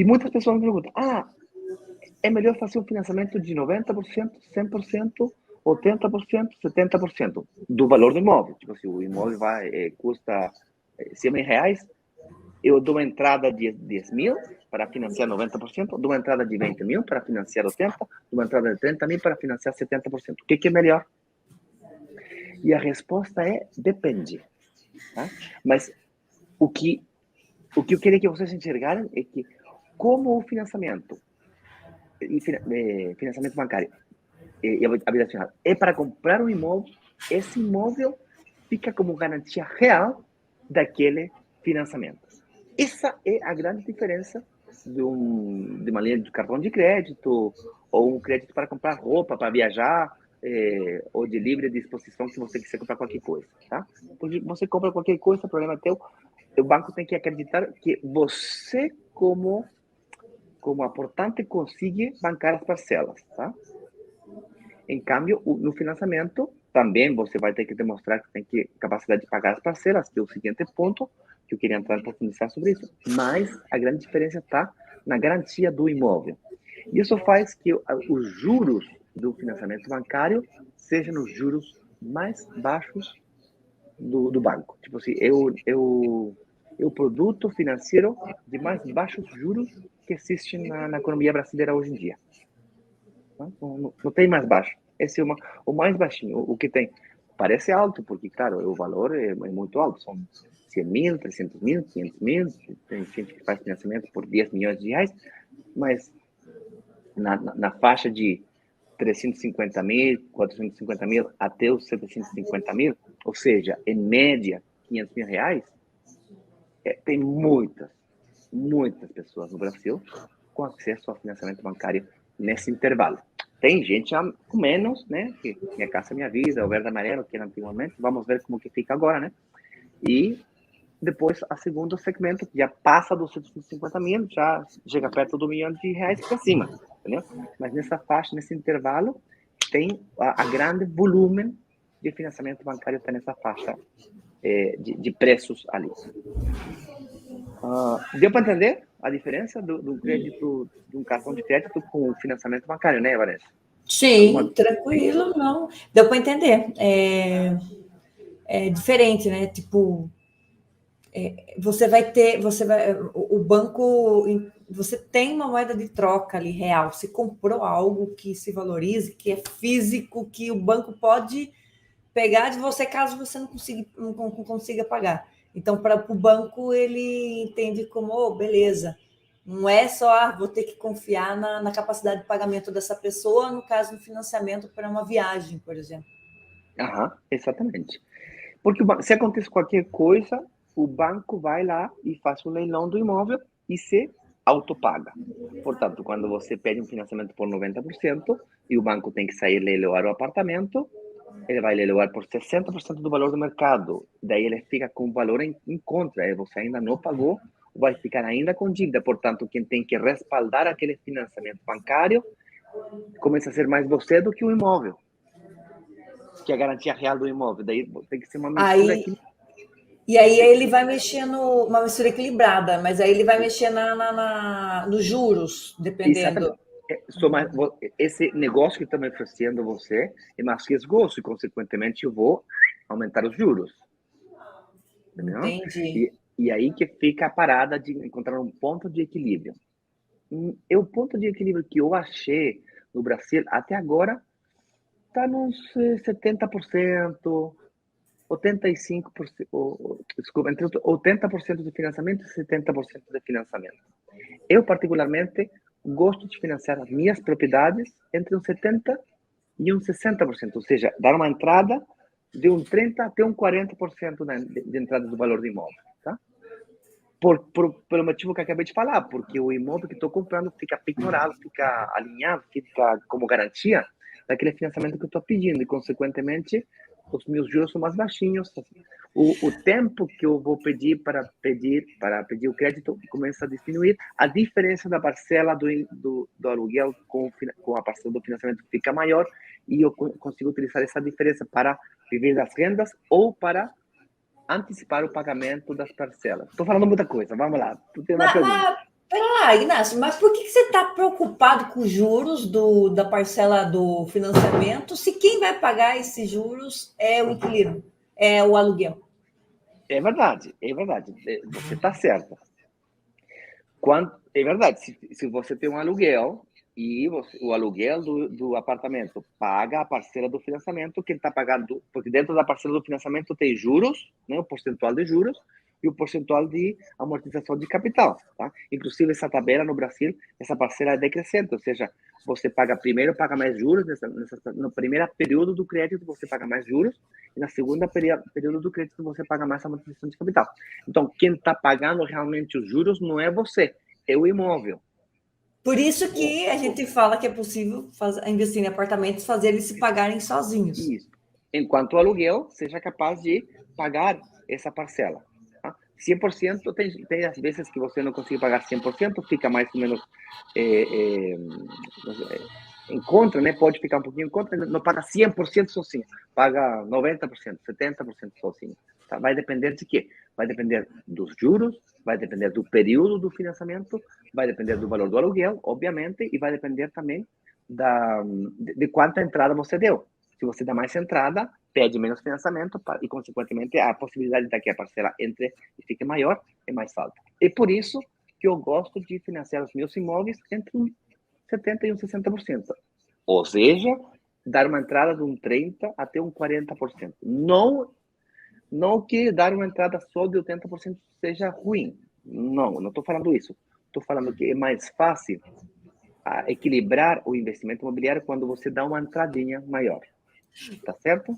E muitas pessoas me perguntam, é melhor fazer um financiamento de 90%, 100%, 80%, 70% do valor do imóvel. Tipo assim, o imóvel custa 100 mil reais, eu dou uma entrada de 10 mil para financiar 90%, dou uma entrada de 20 mil para financiar 80%, dou uma entrada de 30 mil para financiar 70%. O que é melhor? E a resposta é depende. Tá? Mas o que eu queria que vocês enxergaram é que como o financiamento bancário e habitacional é para comprar um imóvel, esse imóvel fica como garantia real daquele financiamento. Essa é a grande diferença de uma linha de cartão de crédito ou um crédito para comprar roupa, para viajar, ou de livre disposição se você quiser comprar qualquer coisa, tá? Porque você compra qualquer coisa, o problema é teu. O banco tem que acreditar que você, como aportante, consiga bancar as parcelas, tá? Em câmbio, no financiamento, também você vai ter que demonstrar que tem capacidade de pagar as parcelas, que é o seguinte ponto, que eu queria entrar um pouco sobre isso. Mas a grande diferença está na garantia do imóvel. E isso faz que os juros do financiamento bancário sejam os juros mais baixos do banco. Tipo assim, é o produto financeiro de mais baixos juros que existe na economia brasileira hoje em dia. Não tem mais baixo. Esse é o mais baixinho, o que tem. Parece alto, porque, claro, o valor é muito alto. São 100 mil, 300 mil, 500 mil. Tem gente que faz financiamento por 10 milhões de reais, mas na faixa de 350 mil, 450 mil até os 750 mil, ou seja, em média, 500 mil reais, tem muitas pessoas no Brasil com acesso ao financiamento bancário nesse intervalo. Tem gente com menos, né? Que Minha Casa Minha Vida, o Verde Amarelo, que era antigamente. Vamos ver como que fica agora, né? E depois, a segundo segmento, que já passa dos 750 mil, já chega perto do milhão de reais para cima, entendeu? Mas nessa faixa, nesse intervalo, tem a grande volume de financiamento bancário, está nessa faixa de preços ali. Deu para entender a diferença do crédito, de um cartão de crédito com o financiamento bancário, né, Vanessa? Sim, tranquilo, não. Deu para entender. É diferente, né? Tipo, o banco, você tem uma moeda de troca ali real. Você comprou algo que se valorize, que é físico, que o banco pode pegar de você caso você não consiga pagar. Então, para o banco, ele entende como, beleza, não é só, vou ter que confiar na capacidade de pagamento dessa pessoa, no caso, no financiamento para uma viagem, por exemplo. Exatamente. Porque se acontece qualquer coisa, o banco vai lá e faz um leilão do imóvel e se autopaga. Portanto, quando você pede um financiamento por 90% e o banco tem que sair leiloar o apartamento, ele vai leiloar por 60% do valor do mercado. Daí ele fica com o valor em contra. Você ainda não pagou, vai ficar ainda com dívida. Portanto, quem tem que respaldar aquele financiamento bancário começa a ser mais você do que o imóvel, que é a garantia real do imóvel. Daí tem que ser uma mistura aqui. E aí ele vai mexer uma mistura equilibrada, mas aí ele vai mexer nos juros, dependendo. Esse negócio que estou me oferecendo você é mais riscoso e, consequentemente, eu vou aumentar os juros. Entendeu? Entendi. E aí que fica a parada de encontrar um ponto de equilíbrio. E o ponto de equilíbrio que eu achei no Brasil, até agora, está nos 70%, 85%, desculpa, entre 80% de financiamento e 70% de financiamento. Eu, particularmente, gosto de financiar as minhas propriedades entre um 70% e um 60%, ou seja, dar uma entrada de um 30% até um 40% de entrada do valor do imóvel, tá? Pelo motivo que eu acabei de falar, porque o imóvel que estou comprando fica pignorado, fica alinhado, fica como garantia daquele financiamento que eu estou pedindo, e, consequentemente, os meus juros são mais baixinhos. O tempo que eu vou pedir para pedir o crédito começa a diminuir. A diferença da parcela do aluguel com a parcela do financiamento fica maior, e eu consigo utilizar essa diferença para viver das rendas ou para antecipar o pagamento das parcelas. Estou falando muita coisa, vamos lá. Tu tem uma pergunta. Ah, Inácio, mas por que você está preocupado com os juros da parcela do financiamento, se quem vai pagar esses juros é o inquilino, é o aluguel? É verdade, é verdade. Você está certa. É verdade, se você tem um aluguel e o aluguel do apartamento paga a parcela do financiamento, quem está pagando, porque dentro da parcela do financiamento tem juros, né, o percentual de juros e o percentual de amortização de capital. Tá? Inclusive, essa tabela no Brasil, essa parcela é decrescente, ou seja, você paga primeiro, paga mais juros, no primeiro período do crédito você paga mais juros, e na segunda período do crédito você paga mais amortização de capital. Então, quem está pagando realmente os juros não é você, é o imóvel. Por isso que a gente fala que é possível investir em apartamentos, fazer eles se pagarem sozinhos. Isso. Enquanto o aluguel seja capaz de pagar essa parcela. Tá? 100%, tem às vezes que você não consegue pagar 100%, fica mais ou menos em conta, né? Pode ficar um pouquinho em conta, não paga 100% sozinho, paga 90%, 70% sozinho. Tá? Vai depender de quê? Vai depender dos juros, vai depender do período do financiamento, vai depender do valor do aluguel, obviamente, e vai depender também de quanta entrada você deu. Se você dá mais entrada, pede menos financiamento e, consequentemente, a possibilidade de que a parcela entre e fique maior é mais alta. E por isso que eu gosto de financiar os meus imóveis entre 70% e 60%. Ou seja, dar uma entrada de 30% até 40%. Não que dar uma entrada só de 80% seja ruim. Não estou falando isso. Estou falando que é mais fácil equilibrar o investimento imobiliário quando você dá uma entradinha maior. Tá certo?